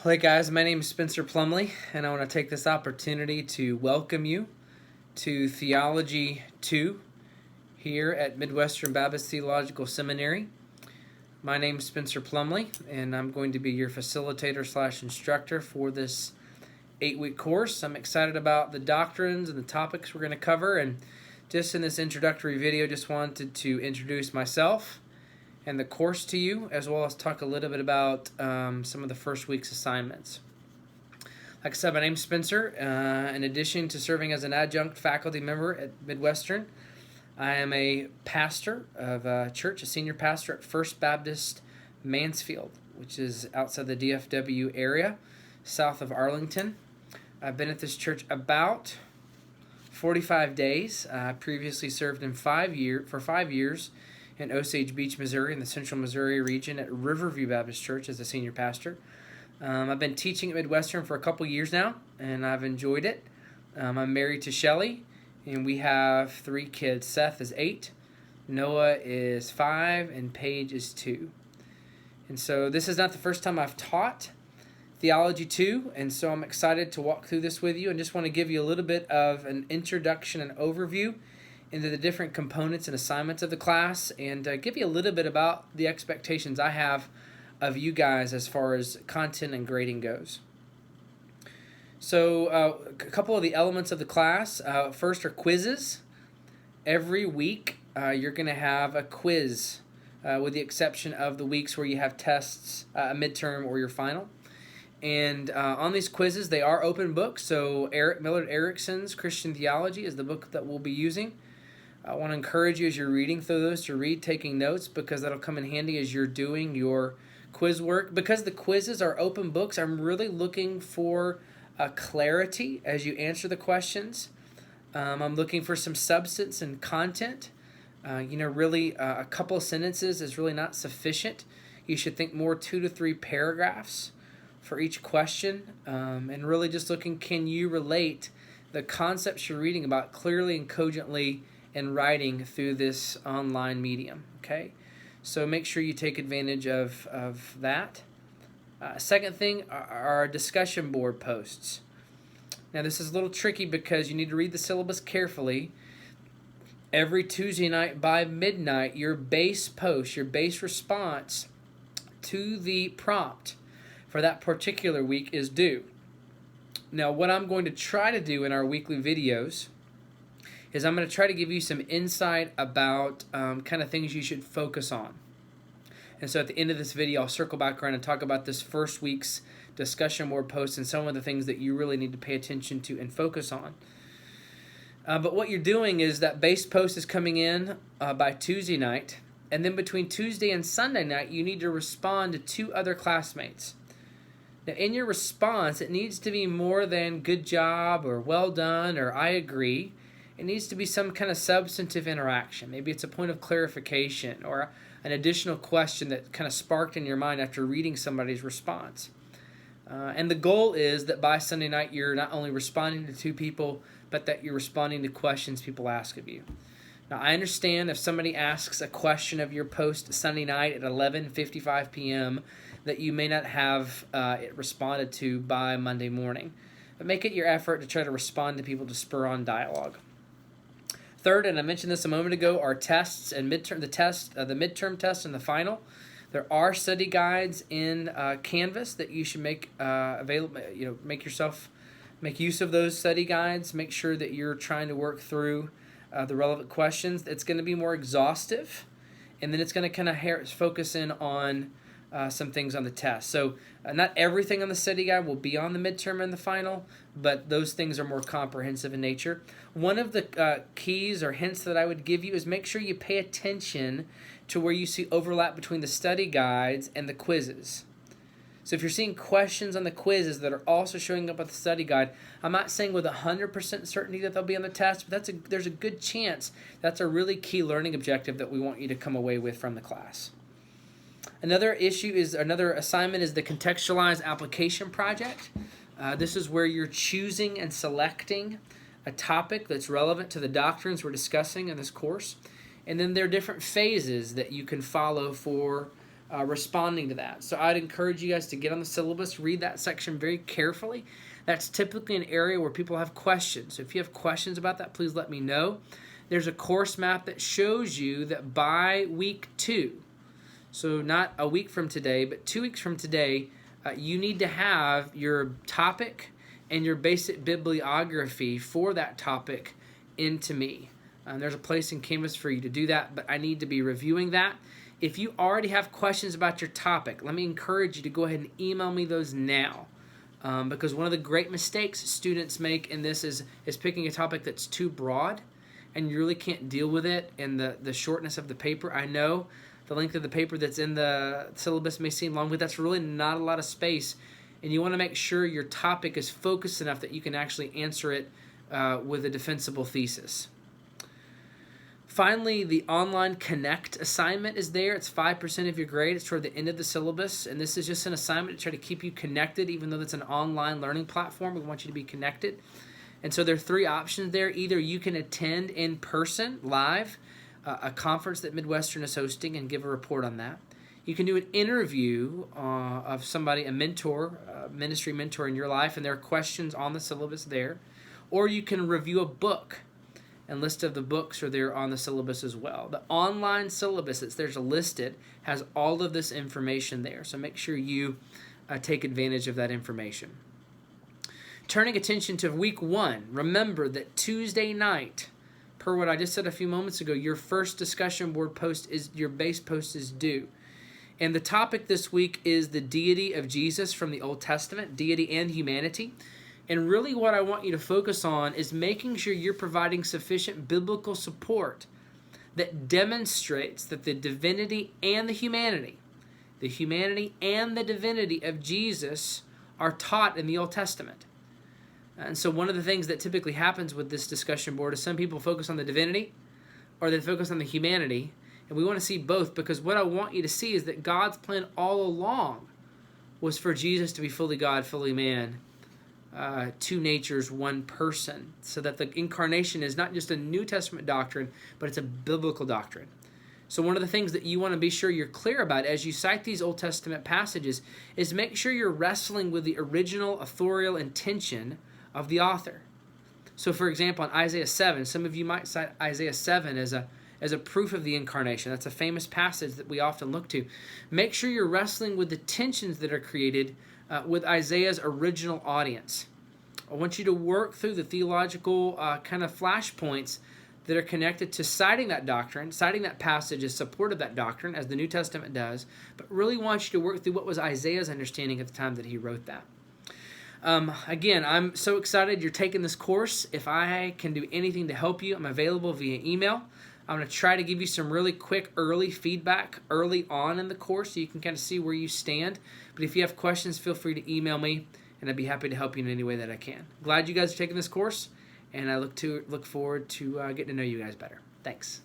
Hey guys, my name is Spencer Plumley, and I want to take this opportunity to welcome you to Theology II here at Midwestern Baptist Theological Seminary. My name is Spencer Plumley, and I'm going to be your facilitator / instructor for this 8-week course. I'm excited about the doctrines and the topics we're going to cover, and just in this introductory video, just wanted to introduce myself and the course to you, as well as talk a little bit about some of the first week's assignments. Like I said, my name's Spencer. In addition to serving as an adjunct faculty member at Midwestern, I am a pastor of a church, a senior pastor at First Baptist Mansfield, which is outside the DFW area, south of Arlington. I've been at this church about 45 days. I previously served for 5 years in Osage Beach, Missouri, in the central Missouri region at Riverview Baptist Church as a senior pastor. I've been teaching at Midwestern for a couple years now, and I've enjoyed it. I'm married to Shelly, and we have 3 kids. Seth is 8, Noah is 5, and Paige is 2. And so this is not the first time I've taught Theology II, and so I'm excited to walk through this with you and just want to give you a little bit of an introduction and overview into the different components and assignments of the class, and give you a little bit about the expectations I have of you guys as far as content and grading goes. So a couple of the elements of the class. First are quizzes. Every week you're going to have a quiz, with the exception of the weeks where you have tests, a midterm, or your final. And on these quizzes, they are open books. So Millard Erickson's Christian Theology is the book that we'll be using. I want to encourage you as you're reading through those to read, taking notes, because that'll come in handy as you're doing your quiz work. Because the quizzes are open books, I'm really looking for clarity as you answer the questions. I'm looking for some substance and content. Really a couple of sentences is really not sufficient. You should think more 2 to 3 paragraphs for each question, and really just looking, can you relate the concepts you're reading about clearly and cogently in writing through this online medium, okay? So make sure you take advantage of that. Second thing are discussion board posts. Now this is a little tricky because you need to read the syllabus carefully. Every Tuesday night by midnight, your base post, your base response to the prompt for that particular week is due. Now what I'm going to try to do in our weekly videos is I'm going to try to give you some insight about kind of things you should focus on. And so at the end of this video, I'll circle back around and talk about this first week's discussion board post and some of the things that you really need to pay attention to and focus on. But what you're doing is that base post is coming in by Tuesday night, and then between Tuesday and Sunday night, you need to respond to 2 other classmates. Now, in your response, it needs to be more than good job or well done or I agree. It needs to be some kind of substantive interaction. Maybe it's a point of clarification or an additional question that kind of sparked in your mind after reading somebody's response. And the goal is that by Sunday night, you're not only responding to 2 people, but that you're responding to questions people ask of you. Now, I understand if somebody asks a question of your post Sunday night at 11:55 p.m., that you may not have it responded to by Monday morning. But make it your effort to try to respond to people to spur on dialogue. Third, and I mentioned this a moment ago, are tests and midterm. The midterm test and the final. There are study guides in Canvas that you should make available. Make use of those study guides. Make sure that you're trying to work through the relevant questions. It's going to be more exhaustive, and then it's going to kind of focus in on some things on the test. So not everything on the study guide will be on the midterm and the final, but those things are more comprehensive in nature. One of the keys or hints that I would give you is make sure you pay attention to where you see overlap between the study guides and the quizzes. So if you're seeing questions on the quizzes that are also showing up at the study guide, I'm not saying with 100% certainty that they'll be on the test, but there's a good chance that's a really key learning objective that we want you to come away with from the class. Another assignment is the contextualized application project. This is where you're choosing and selecting a topic that's relevant to the doctrines we're discussing in this course. And then there are different phases that you can follow for responding to that. So I'd encourage you guys to get on the syllabus, read that section very carefully. That's typically an area where people have questions. So if you have questions about that, please let me know. There's a course map that shows you that by week 2, so not a week from today, but 2 weeks from today, you need to have your topic and your basic bibliography for that topic into me. There's a place in Canvas for you to do that, but I need to be reviewing that. If you already have questions about your topic, let me encourage you to go ahead and email me those now. Because one of the great mistakes students make in this is picking a topic that's too broad, and you really can't deal with it in the shortness of the paper. I know the length of the paper that's in the syllabus may seem long, but that's really not a lot of space, and you want to make sure your topic is focused enough that you can actually answer it with a defensible thesis. Finally, the online Connect assignment is there. It's 5% of your grade. It's toward the end of the syllabus, and this is just an assignment to try to keep you connected, even though it's an online learning platform. We want you to be connected. And so there are 3 options there. Either you can attend in person, live, a conference that Midwestern is hosting and give a report on that. You can do an interview of somebody, a mentor, a ministry mentor in your life, and there are questions on the syllabus there. Or you can review a book, and list of the books are there on the syllabus as well. The online syllabus that's there's listed has all of this information there, so make sure you take advantage of that information. Turning attention to week 1, remember that Tuesday night, per what I just said a few moments ago, your first discussion board post is, your base post is due. And the topic this week is the deity of Jesus from the Old Testament, deity and humanity. And really what I want you to focus on is making sure you're providing sufficient biblical support that demonstrates that the divinity and the humanity and the divinity of Jesus are taught in the Old Testament. And so one of the things that typically happens with this discussion board is some people focus on the divinity or they focus on the humanity. And we want to see both, because what I want you to see is that God's plan all along was for Jesus to be fully God, fully man, 2 natures, 1 person, so that the incarnation is not just a New Testament doctrine, but it's a biblical doctrine. So one of the things that you want to be sure you're clear about as you cite these Old Testament passages is make sure you're wrestling with the original authorial intention of the author. So for example, in Isaiah 7, some of you might cite Isaiah 7 as a proof of the incarnation. That's a famous passage that we often look to. Make sure you're wrestling with the tensions that are created with Isaiah's original audience. I want you to work through the theological kind of flashpoints that are connected to citing that doctrine, citing that passage as support of that doctrine, as the New Testament does, but really want you to work through what was Isaiah's understanding at the time that he wrote that. Again, I'm so excited you're taking this course. If I can do anything to help you, I'm available via email. I'm going to try to give you some really quick early feedback early on in the course so you can kind of see where you stand. But if you have questions, feel free to email me, and I'd be happy to help you in any way that I can. Glad you guys are taking this course, and I look forward to getting to know you guys better. Thanks.